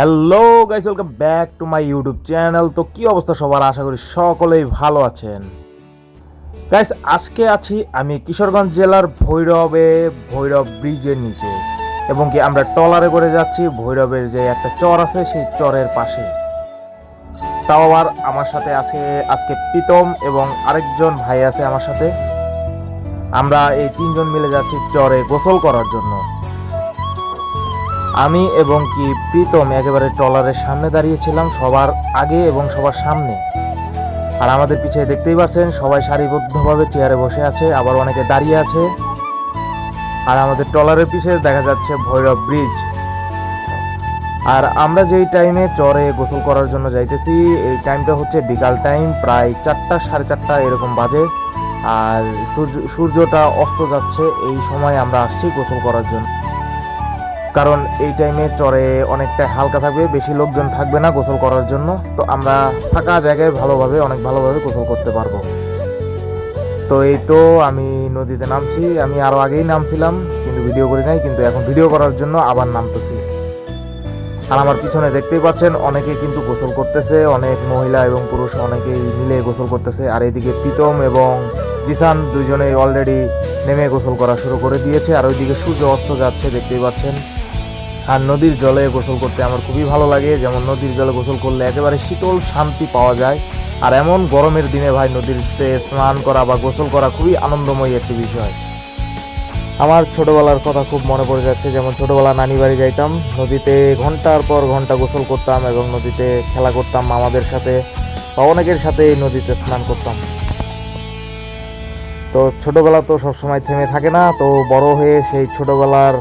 Hello guys, welcome back to my YouTube channel. তো কি অবস্থা সবার, আশা করি সকলেই ভালো আছেন। গাইস, আজকে আছি আমি কিশোরগঞ্জ জেলার ভৈরব ব্রিজের নিচে, এবং কি আমরা ট্রলারে করে যাচ্ছি ভৈরবের যে একটা চর আছে সেই চরের পাশে। তাও আবার আমার সাথে আছে আজকে প্রীতম এবং আরেকজন ভাই আছে আমার সাথে। আমরা এই তিনজন মিলে যাচ্ছি চরে গোসল করার জন্য। আমি এবং কি প্রীতম একেবারে ট্রলারের সামনে দাঁড়িয়েছিলাম, সবার আগে এবং সবার সামনে। আর আমাদের পিছিয়ে দেখতেই পাচ্ছেন সবাই সারিবদ্ধভাবে চেয়ারে বসে আছে, আবার অনেকে দাঁড়িয়ে আছে। আর আমাদের ট্রলারের পিছিয়ে দেখা যাচ্ছে ভৈরব ব্রিজ। আর আমরা যেই টাইমে চরে গোসল করার জন্য যাইতেছি এই টাইমটা হচ্ছে বিকাল টাইম, প্রায় 4টা 4:30 এরকম বাজে। আর সূর্যটা অস্ত যাচ্ছে, এই সময় আমরা আসছি গোসল করার জন্য। কারণ এই টাইমে চরে অনেকটা হালকা থাকবে, বেশি লোকজন থাকবে না গোসল করার জন্য। তো আমরা ফাঁকা জায়গায় অনেক ভালোভাবে গোসল করতে পারবো। তো এই তো আমি নদীতে নামছি, আমি আরো আগেই নামছিলাম কিন্তু ভিডিও করি নাই, কিন্তু এখন ভিডিও করার জন্য আবার নামতেছি। আর আমার পিছনে দেখতেই পাচ্ছেন অনেকে কিন্তু গোসল করতেছে, অনেক মহিলা এবং পুরুষ অনেকেই মিলে গোসল করতেছে। আর এইদিকে প্রীতম এবং জিসান দুইজনেই অলরেডি নেমে গোসল করা শুরু করে দিয়েছে। আর ওইদিকে সূর্য অস্ত যাচ্ছে দেখতেই পাচ্ছেন। আর নদীর জলে গোসল করতে আমার খুবই ভালো লাগে, যেমন নদীর জলে গোসল করলে একেবারে শীতল শান্তি পাওয়া যায়। আর এমন গরমের দিনে ভাই নদীতে স্নান করা বা গোসল করা খুবই আনন্দময়ী একটি বিষয়। আমার ছোটবেলার কথা খুব মনে পড়ে যাচ্ছে, যেমন ছোটবেলা নানি বাড়ি যাইতাম, নদীতে ঘন্টার পর ঘন্টা গোসল করতাম এবং নদীতে খেলা করতাম মামাদের সাথে বা অনেকের সাথে নদীতে স্নান করতাম। তো ছোটবেলা তো সবসময় থেমে থাকে না, তো বড় হয়ে সেই ছোটবেলার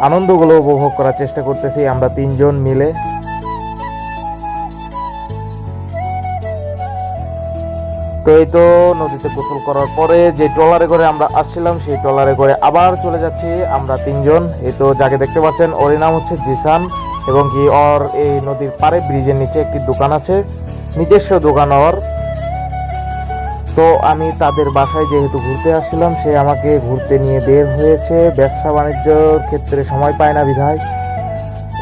আনন্দগুলো উপভোগ করার চেষ্টা করতেছি আমরা তিনজন মিলে। তো এই তো নদীতে গোসল করার পরে যে ট্রলারে করে আমরা আসছিলাম সেই ট্রলারে করে আবার চলে যাচ্ছি আমরা তিনজন। এই তো যাকে দেখতে পাচ্ছেন ওর নাম হচ্ছে জিসান, এবং কি ওর এই নদীর পাড়ে ব্রিজের নিচে একটি দোকান আছে, নিজস্ব দোকান ওর। তো আমি তাদের বাসায় যেহেতু ঘুরতে আসছিলাম, সে আমাকে ঘুরতে নিয়ে বের হয়েছে। ব্যবসা বাণিজ্যর ক্ষেত্রে সময় পায় না বিধায়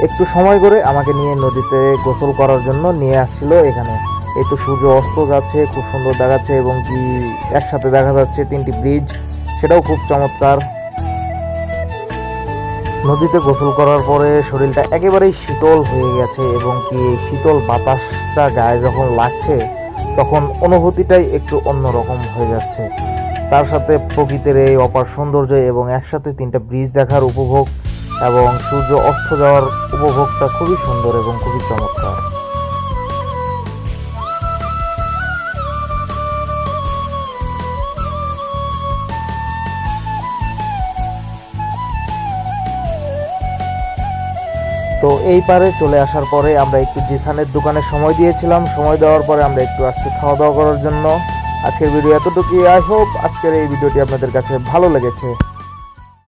একটু সময় করে আমাকে নিয়ে নদীতে গোসল করার জন্য নিয়ে আসছিল এখানে। এই তো সূর্য অস্ত যাচ্ছে, খুব সুন্দর দেখাচ্ছে, এবং কি একসাথে দেখা যাচ্ছে 3টি ব্রিজ, সেটাও খুব চমৎকার। নদীতে গোসল করার পরে শরীরটা একেবারেই শীতল হয়ে গেছে, এবং কি শীতল বাতাসটা গায়ে যখন লাগছে তখন অনুভূতিটাই একটু অন্যরকম হয়ে যাচ্ছে। তার সাথে প্রকৃতির এই অপার সৌন্দর্য এবং একসাথে 3টা ব্রিজ দেখার উপভোগ এবং সূর্য অস্ত যাওয়ার উপভোগটা খুবই সুন্দর এবং খুবই চমৎকার। তো এই পারে চলে আসার পরে আমরা একটু জিসানের দোকানে সময় দিয়েছিলাম, সময় দেওয়ার পরে আমরা একটু আজকে খাওয়া দাওয়া করার জন্য। আজকের ভিডিও এতটুকুই। আই হোপ আজকের এই ভিডিওটি আপনাদের কাছে ভালো লেগেছে।